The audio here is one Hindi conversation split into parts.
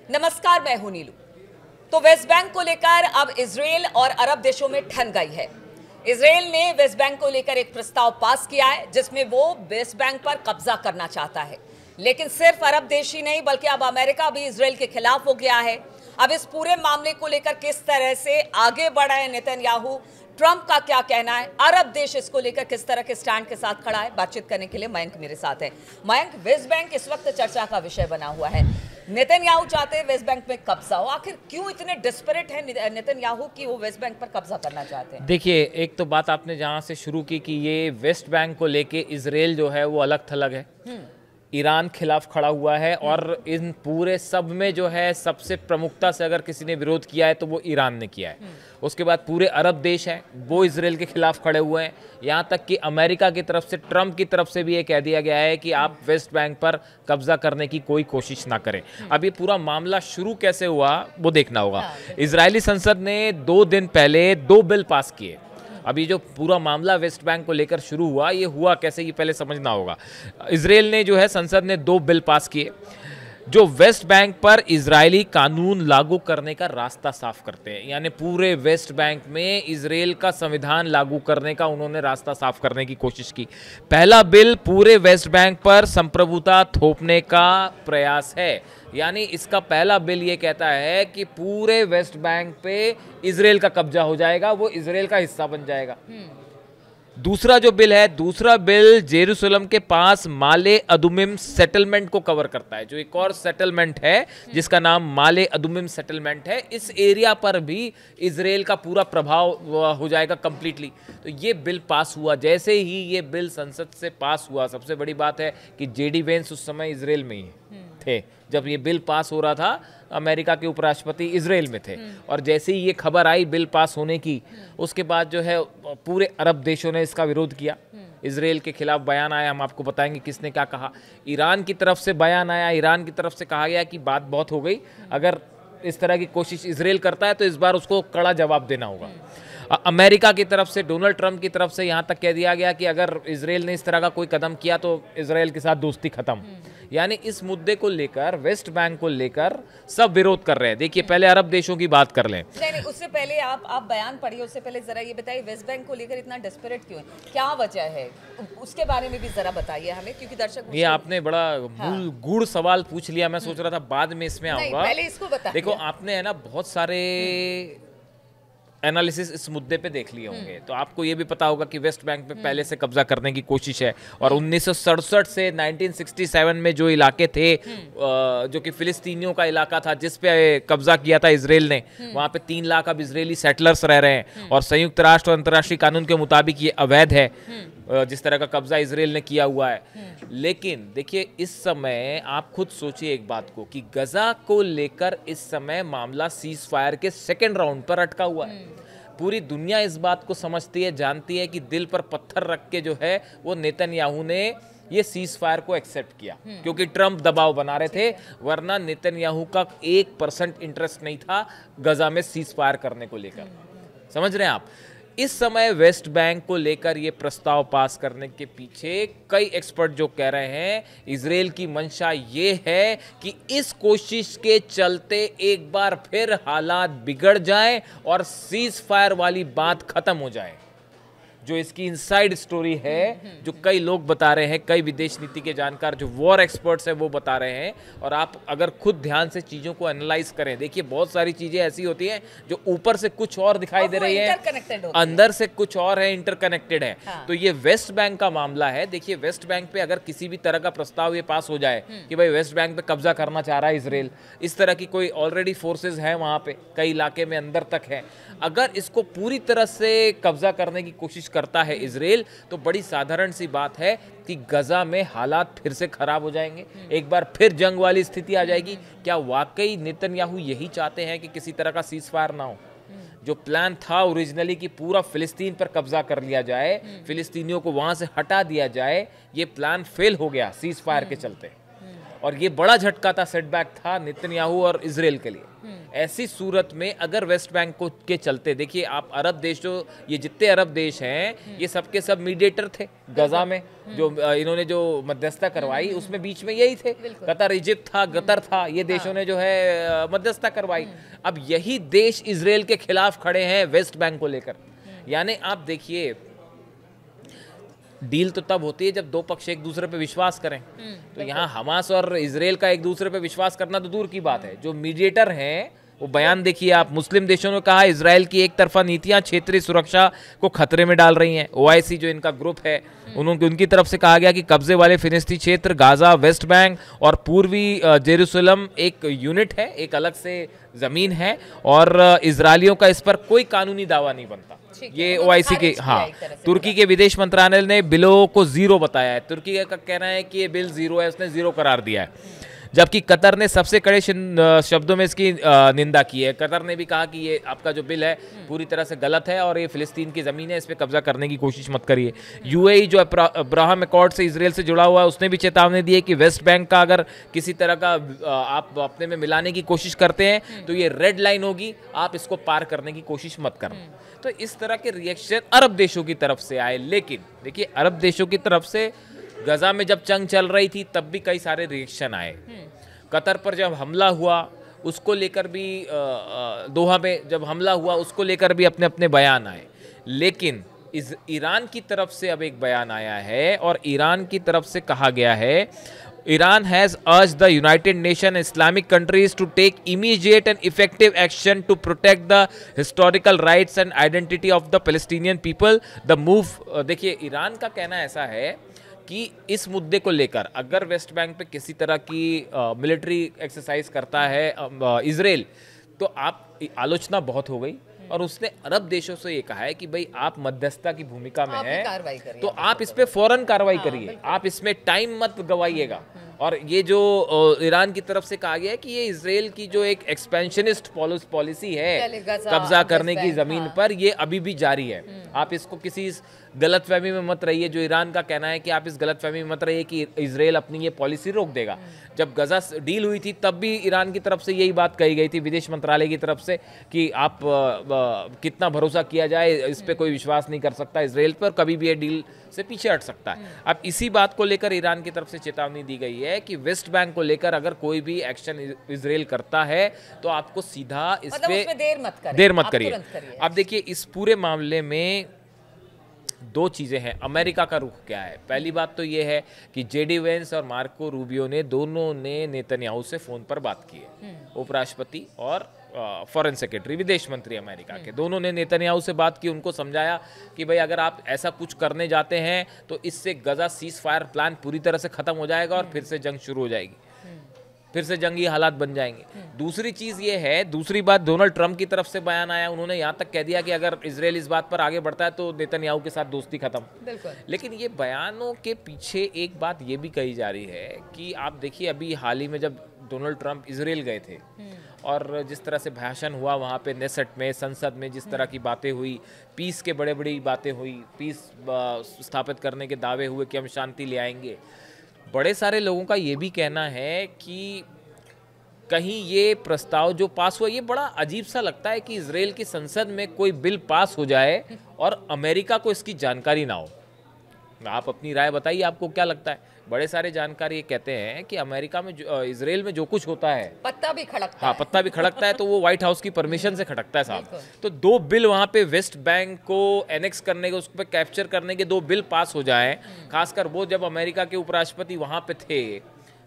नमस्कार, मैं हूं नीलू। तो वेस्ट बैंक को लेकर अब इजराइल और अरब देशों में ठन गई है। इजराइल ने वेस्ट बैंक को लेकर एक प्रस्ताव पास किया है जिसमें वो वेस्ट बैंक पर कब्जा करना चाहता है। लेकिन सिर्फ अरब देश ही नहीं बल्कि अब अमेरिका भी इजराइल के खिलाफ हो गया है। अब इस पूरे मामले को लेकर किस तरह से आगे बढ़ा है नेतन्याहू, ट्रंप का क्या कहना है, अरब देश इसको लेकर किस तरह के स्टैंड के साथ खड़ा है, बातचीत करने के लिए मयंक मेरे साथ है। मयंक, वेस्ट बैंक इस वक्त चर्चा का विषय बना हुआ है। नेतन्याहू चाहते हैं वेस्ट बैंक में कब्जा हो। आखिर क्यों इतने डिस्परेट हैं नेतन्याहू कि वो वेस्ट बैंक पर कब्जा करना चाहते हैं? देखिए, एक तो बात आपने जहां से शुरू की कि ये वेस्ट बैंक को लेके इजराइल जो है वो अलग थलग है, ईरान खिलाफ खड़ा हुआ है और इन पूरे सब में जो है सबसे प्रमुखता से अगर किसी ने विरोध किया है तो वो ईरान ने किया है। उसके बाद पूरे अरब देश हैं वो इजराइल के खिलाफ खड़े हुए हैं। यहाँ तक कि अमेरिका की तरफ से, ट्रंप की तरफ से भी ये कह दिया गया है कि आप वेस्ट बैंक पर कब्जा करने की कोई कोशिश ना करें। अब ये पूरा मामला शुरू कैसे हुआ वो देखना होगा। इजरायली संसद ने 2 दिन पहले 2 बिल पास किए। अभी जो पूरा मामला वेस्ट बैंक को लेकर शुरू हुआ, ये हुआ कैसे ये पहले समझना होगा। इजराइल ने जो है संसद ने 2 बिल पास किए जो वेस्ट बैंक पर इजरायली कानून लागू करने का रास्ता साफ करते हैं। यानी पूरे वेस्ट बैंक में इजराइल का संविधान लागू करने का उन्होंने रास्ता साफ करने की कोशिश की। पहला बिल पूरे वेस्ट बैंक पर संप्रभुता थोपने का प्रयास है। यानी इसका पहला बिल ये कहता है कि पूरे वेस्ट बैंक पे इजराइल का कब्जा हो जाएगा, वो इजराइल का हिस्सा बन जाएगा। दूसरा जो बिल है, दूसरा बिल जेरूसलम के पास माले अदुमिम सेटलमेंट को कवर करता है, जो एक और सेटलमेंट है जिसका नाम माले अदुमिम सेटलमेंट है। इस एरिया पर भी इजराइल का पूरा प्रभाव हो जाएगा कंप्लीटली। तो ये बिल पास हुआ। जैसे ही ये बिल संसद से पास हुआ, सबसे बड़ी बात है कि जेडी वेंस उस समय इजराइल में ही थे जब ये बिल पास हो रहा था। अमेरिका के उपराष्ट्रपति इजराइल में थे और जैसे ही ये खबर आई बिल पास होने की, उसके बाद जो है पूरे अरब देशों ने इसका विरोध किया। इजराइल के खिलाफ बयान आया, हम आपको बताएंगे किसने क्या कहा। ईरान की तरफ से बयान आया, ईरान की तरफ से कहा गया कि बात बहुत हो गई, अगर इस तरह की कोशिश इजराइल करता है तो इस बार उसको कड़ा जवाब देना होगा। अमेरिका की तरफ से, डोनाल्ड ट्रंप की तरफ से यहाँ तक कह दिया गया कि अगर इजराइल ने इस तरह का कोई कदम किया तो इजराइल के साथ दोस्ती खत्म। यानी इस मुद्दे को लेकर, वेस्ट बैंक को लेकर सब विरोध कर रहे हैं। देखिए, पहले अरब देशों की बात कर लें। नहीं, उससे पहले आप बयान पढ़िए। उससे पहले जरा ये बताइए वेस्ट बैंक को लेकर इतना डेस्परेट क्यों है, क्या वजह है, उसके बारे में भी जरा बताइए हमें, क्योंकि दर्शक। ये आपने बड़ा गूढ़ सवाल पूछ लिया। मैं सोच रहा था बाद में इसमें आऊंगा, पहले इसको बताइए। देखो, आपने है ना बहुत सारे एनालिसिस इस मुद्दे पे देख लिए होंगे, तो आपको ये भी पता होगा कि वेस्ट बैंक पे पहले से कब्जा करने की कोशिश है। और 1967 से 1967 में जो इलाके थे, जो कि फिलिस्तीनियों का इलाका था जिस पे कब्जा किया था इजराइल ने, वहाँ पे 3 लाख अब इजरायली सेटलर्स रह रहे हैं और संयुक्त राष्ट्र और अंतर्राष्ट्रीय कानून के मुताबिक ये अवैध है जिस तरह का कब्जा इजराइल ने किया हुआ है। लेकिन देखिए, इस समय आप खुद सोचिए एक बात को कि गजा को लेकर इस समय मामला सीज फायर के 2nd राउंड पर अटका हुआ है। पूरी दुनिया इस बात को समझती है, जानती है कि दिल पर पत्थर रख के जो है वो नेतन्याहू ने ये सीज फायर को एक्सेप्ट किया, क्योंकि ट्रंप दबाव बना रहे थे। वरना नेतन्याहू का 1% इंटरेस्ट नहीं था गजा में सीज फायर करने को लेकर। समझ रहे हैं आप? इस समय वेस्ट बैंक को लेकर ये प्रस्ताव पास करने के पीछे कई एक्सपर्ट जो कह रहे हैं, इजराइल की मंशा ये है कि इस कोशिश के चलते एक बार फिर हालात बिगड़ जाएं और सीज फायर वाली बात खत्म हो जाए। जो इसकी इनसाइड स्टोरी है, जो कई लोग बता रहे हैं, कई विदेश नीति के जानकार जो वॉर एक्सपर्ट्स हैं वो बता रहे हैं। और आप अगर खुद ध्यान से चीजों को एनालाइज करें, देखिए बहुत सारी चीजें ऐसी होती हैं जो ऊपर से कुछ और दिखाई दे रही है, अंदर से कुछ और है, इंटरकनेक्टेड है। तो ये वेस्ट बैंक का मामला है। देखिए, वेस्ट बैंक पे अगर किसी भी तरह का प्रस्ताव ये पास हो जाए कि भाई वेस्ट बैंक पे कब्जा करना चाह रहा है इजराइल, इस तरह की कोई ऑलरेडी फोर्सेज है वहां पे, कई इलाके में अंदर तक है, अगर इसको पूरी तरह से कब्जा करने की कोशिश करता है इजराइल, तो बड़ी साधारण सी बात है कि गजा में हालात फिर से खराब हो जाएंगे, एक बार फिर जंग वाली स्थिति आ जाएगी। क्या वाकई नेतन्याहू यही चाहते हैं कि किसी तरह का सीज फायर ना हो? जो प्लान था ओरिजिनली कि पूरा फिलिस्तीन पर कब्जा कर लिया जाए, फिलिस्तीनियों को वहां से हटा दिया जाए, ये प्लान फेल हो गया सीज फायर के चलते। और ये बड़ा झटका था, सेटबैक था नेतन्याहू और इजराइल के लिए। ऐसी सूरत में अगर वेस्ट बैंक को के चलते, देखिए आप अरब देश जो ये जितने अरब देश हैं ये सब के सब मीडिएटर थे गजा में, जो इन्होंने जो मध्यस्थता करवाई उसमें बीच में यही थे, कतर, इजिप्ट था, कतर था, ये देशों ने जो है मध्यस्थता करवाई। अब यही देश इजराइल के खिलाफ खड़े हैं वेस्ट बैंक को लेकर। यानी आप देखिए, डील तो तब होती है जब दो पक्ष एक दूसरे पे विश्वास करें। तो यहाँ हमास और इजराइल का एक दूसरे पे विश्वास करना तो दूर की बात है, जो मीडिएटर हैं वो बयान देखिए आप। मुस्लिम देशों ने कहा इजराइल की एक तरफा नीतियां क्षेत्रीय सुरक्षा को खतरे में डाल रही हैं। ओआईसी जो इनका ग्रुप है उनकी तरफ से कहा गया कि कब्जे वाले फिलिस्तीनी क्षेत्र गाजा, वेस्ट बैंक और पूर्वी जेरूसलम एक यूनिट है, एक अलग से जमीन है और इजरायलियों का इस पर कोई कानूनी दावा नहीं बनता। ये ओआईसी के, हाँ, तुर्की के विदेश मंत्रालय ने बिलों को जीरो बताया है। तुर्की का कहना है कि ये बिल जीरो है, उसने जीरो करार दिया है। जबकि कतर ने सबसे कड़े शब्दों में इसकी निंदा की है। कतर ने भी कहा कि ये आपका जो बिल है पूरी तरह से गलत है और ये फिलिस्तीन की ज़मीन है, इस पर कब्जा करने की कोशिश मत करिए। यूएई जो अब्राहम अकॉर्ड से इजराइल से जुड़ा हुआ है उसने भी चेतावनी दी है कि वेस्ट बैंक का अगर किसी तरह का आप अपने में मिलाने की कोशिश करते हैं तो ये रेड लाइन होगी, आप इसको पार करने की कोशिश मत करना। तो इस तरह के रिएक्शन अरब देशों की तरफ से आए। लेकिन देखिए, अरब देशों की तरफ से गजा में जब जंग चल रही थी तब भी कई सारे रिएक्शन आए। कतर पर जब हमला हुआ उसको लेकर भी, दोहा में जब हमला हुआ उसको लेकर भी अपने अपने बयान आए। लेकिन ईरान की तरफ से अब एक बयान आया है और ईरान की तरफ से कहा गया है, Iran has urged the United Nations Islamic countries to take immediate and effective action to protect the historical rights and identity of the Palestinian people. The move, देखिए ईरान का कहना ऐसा है कि इस मुद्दे को लेकर अगर वेस्ट बैंक पे किसी तरह की मिलिट्री एक्सरसाइज करता है इजराइल, तो आप आलोचना बहुत हो गई और उसने अरब देशों से ये कहा है कि भाई आप मध्यस्थता की भूमिका में हैं तो आप इस पे फौरन कार्रवाई करिए, आप इसमें टाइम मत गवाइएगा। और ये जो ईरान की तरफ से कहा गया है कि ये इजराइल की जो एक एक्सपेंशनिस्ट पॉलिसी है कब्जा करने की जमीन पर, ये अभी भी जारी है। आप इसको किसी गलतफहमी में मत रहिए। जो ईरान का कहना है कि आप इस गलतफहमी में मत रहिए कि इजराइल अपनी ये पॉलिसी रोक देगा। जब गजा डील हुई थी तब भी ईरान की तरफ से यही बात कही गई थी विदेश मंत्रालय की तरफ से कि आप कितना भरोसा किया जाए, इस पे कोई विश्वास नहीं कर सकता इजराइल पर, कभी भी ये डील से पीछे हट सकता है। अब इसी बात को लेकर ईरान की तरफ से चेतावनी दी गई है कि वेस्ट बैंक को लेकर अगर कोई भी एक्शन इजराइल करता है तो आपको सीधा इस पे देर मत करिए। अब देखिए, इस पूरे मामले में दो चीज़ें हैं। अमेरिका का रुख क्या है? पहली बात तो ये है कि जेडी वेंस और मार्को रूबियो ने दोनों ने नेतन्याहू से फ़ोन पर बात की है। उपराष्ट्रपति और फॉरेन सेक्रेटरी, विदेश मंत्री अमेरिका के, दोनों ने नेतन्याहू से बात की, उनको समझाया कि भाई अगर आप ऐसा कुछ करने जाते हैं तो इससे गजा सीज फायर प्लान पूरी तरह से ख़त्म हो जाएगा और फिर से जंग शुरू हो जाएगी, फिर से जंगी हालात बन जाएंगे। दूसरी चीज़ ये है, दूसरी बात डोनाल्ड ट्रंप की तरफ से बयान आया, उन्होंने यहाँ तक कह दिया कि अगर इजराइल इस बात पर आगे बढ़ता है तो नेतन्याहू के साथ दोस्ती खत्म। लेकिन ये बयानों के पीछे एक बात ये भी कही जा रही है कि आप देखिए, अभी हाल ही में जब डोनाल्ड ट्रंप इजराइल गए थे और जिस तरह से भाषण हुआ वहाँ पे नेसेट में, संसद में, जिस तरह की बातें हुई, पीस के बड़ी बड़ी बातें हुई, पीस स्थापित करने के दावे हुए कि हम शांति ले आएंगे। बड़े सारे लोगों का ये भी कहना है कि कहीं ये प्रस्ताव जो पास हुआ, ये बड़ा अजीब सा लगता है कि इजराइल की संसद में कोई बिल पास हो जाए और अमेरिका को इसकी जानकारी ना हो। आप अपनी राय बताइए, आपको क्या लगता है? बड़े सारे जानकार ये कहते हैं कि अमेरिका में इजराइल में जो कुछ होता है, पत्ता भी खड़कता है। हाँ, पत्ता भी खड़कता है तो वो व्हाइट हाउस की परमिशन से खड़कता है साहब। तो दो बिल वहाँ पे वेस्ट बैंक को एनेक्स करने के, उस पर कैप्चर करने के दो बिल पास हो जाए, खासकर वो जब अमेरिका के उपराष्ट्रपति वहाँ पे थे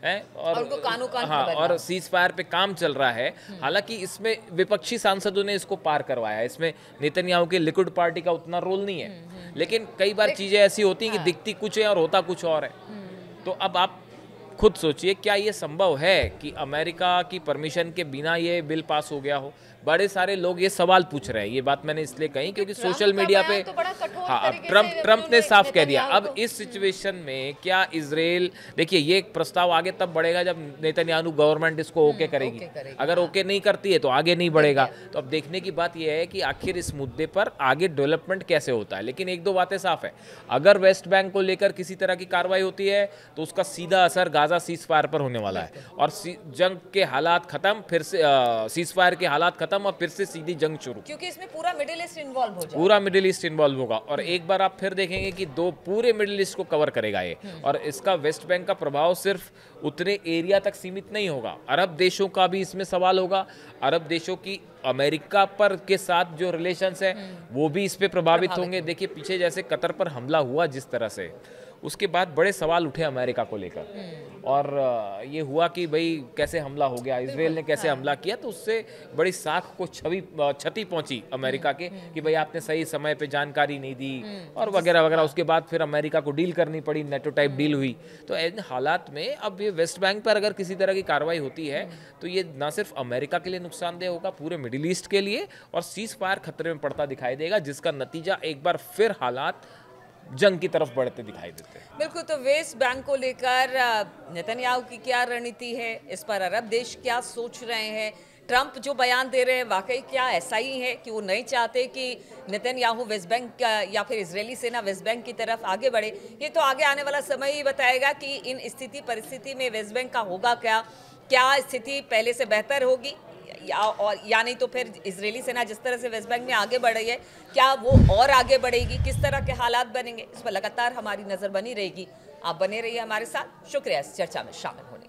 और हाँ, और सीज फायर पे काम चल रहा है। हालांकि इसमें विपक्षी सांसदों ने इसको पार करवाया, इसमें नेतन्याहू के लिक्विड पार्टी का उतना रोल नहीं है। लेकिन कई बार चीजें ऐसी होती हैं कि दिखती कुछ है और होता कुछ और है। तो अब आप खुद सोचिए, क्या ये संभव है कि अमेरिका की परमिशन के बिना ये बिल पास हो गया हो? बड़े सारे लोग ये सवाल पूछ रहे हैं। ये बात मैंने इसलिए कही क्योंकि सोशल मीडिया पे हाँ, अब ट्रंप ने साफ कह दिया। अब इस सिचुएशन में क्या इजराइल, देखिए ये एक प्रस्ताव आगे तब बढ़ेगा जब नेतन्याहू गवर्नमेंट इसको ओके करेगी। अगर ओके नहीं करती है तो आगे नहीं बढ़ेगा। तो अब देखने की बात यह है कि आखिर इस मुद्दे पर आगे डेवलपमेंट कैसे होता है। लेकिन एक दो बातें साफ है, अगर वेस्ट बैंक को लेकर किसी तरह की कार्रवाई होती है तो उसका सीधा असर गाजा गाजा सीज फायर पर होने वाला है और जंग के हालात खत्म, फिर से सीज फायर के हालात खत्म और फिर से सीधी जंग शुरू, क्योंकि इसमें पूरा मिडिल ईस्ट इन्वॉल्व हो जाएगा। पूरा मिडिल ईस्ट इन्वॉल्व होगा और एक बार आप फिर देखेंगे कि पूरे मिडिल ईस्ट को कवर करेगा ये। और इसका वेस्ट बैंक का प्रभाव सिर्फ उतने एरिया तक सीमित नहीं होगा, अरब देशों का भी इसमें सवाल होगा। अरब देशों की अमेरिका पर के साथ जो रिलेशंस है वो भी इस पे प्रभावित होंगे। देखिए पीछे जैसे कतर पर हमला हुआ जिस तरह से, उसके बाद बड़े सवाल उठे अमेरिका को लेकर और ये हुआ कि भाई कैसे हमला हो गया, इजराइल ने कैसे हमला किया, तो उससे बड़ी साख को क्षति पहुंची अमेरिका के कि भाई आपने सही समय पे जानकारी नहीं दी और वगैरह वगैरह। उसके बाद फिर अमेरिका को डील करनी पड़ी, नेटो टाइप डील हुई। तो इन हालात में अब ये वेस्ट बैंक पर अगर किसी तरह की कार्रवाई होती है तो ये ना सिर्फ अमेरिका के लिए नुकसानदेह होगा, पूरे मिडिल ईस्ट के लिए, और सीज फायर खतरे में पड़ता दिखाई देगा, जिसका नतीजा एक बार फिर हालात जंग की तरफ बढ़ते दिखाई देते हैं। बिल्कुल। तो वेस्ट बैंक को लेकर नेतन्याहू की क्या रणनीति है, इस पर अरब देश क्या सोच रहे हैं, ट्रंप जो बयान दे रहे हैं वाकई क्या ऐसा ही है कि वो नहीं चाहते कि नेतन्याहू वेस्ट बैंक या फिर इजरायली सेना वेस्ट बैंक की तरफ आगे बढ़े? ये तो आगे आने वाला समय ही बताएगा कि इन स्थिति परिस्थिति में वेस्ट बैंक का होगा क्या स्थिति पहले से बेहतर होगी या नहीं तो फिर इजरायली सेना जिस तरह से वेस्ट बैंक में आगे बढ़ रही है क्या वो और आगे बढ़ेगी, किस तरह के हालात बनेंगे, इस पर लगातार हमारी नजर बनी रहेगी। आप बने रहिए हमारे साथ। शुक्रिया इस चर्चा में शामिल होने।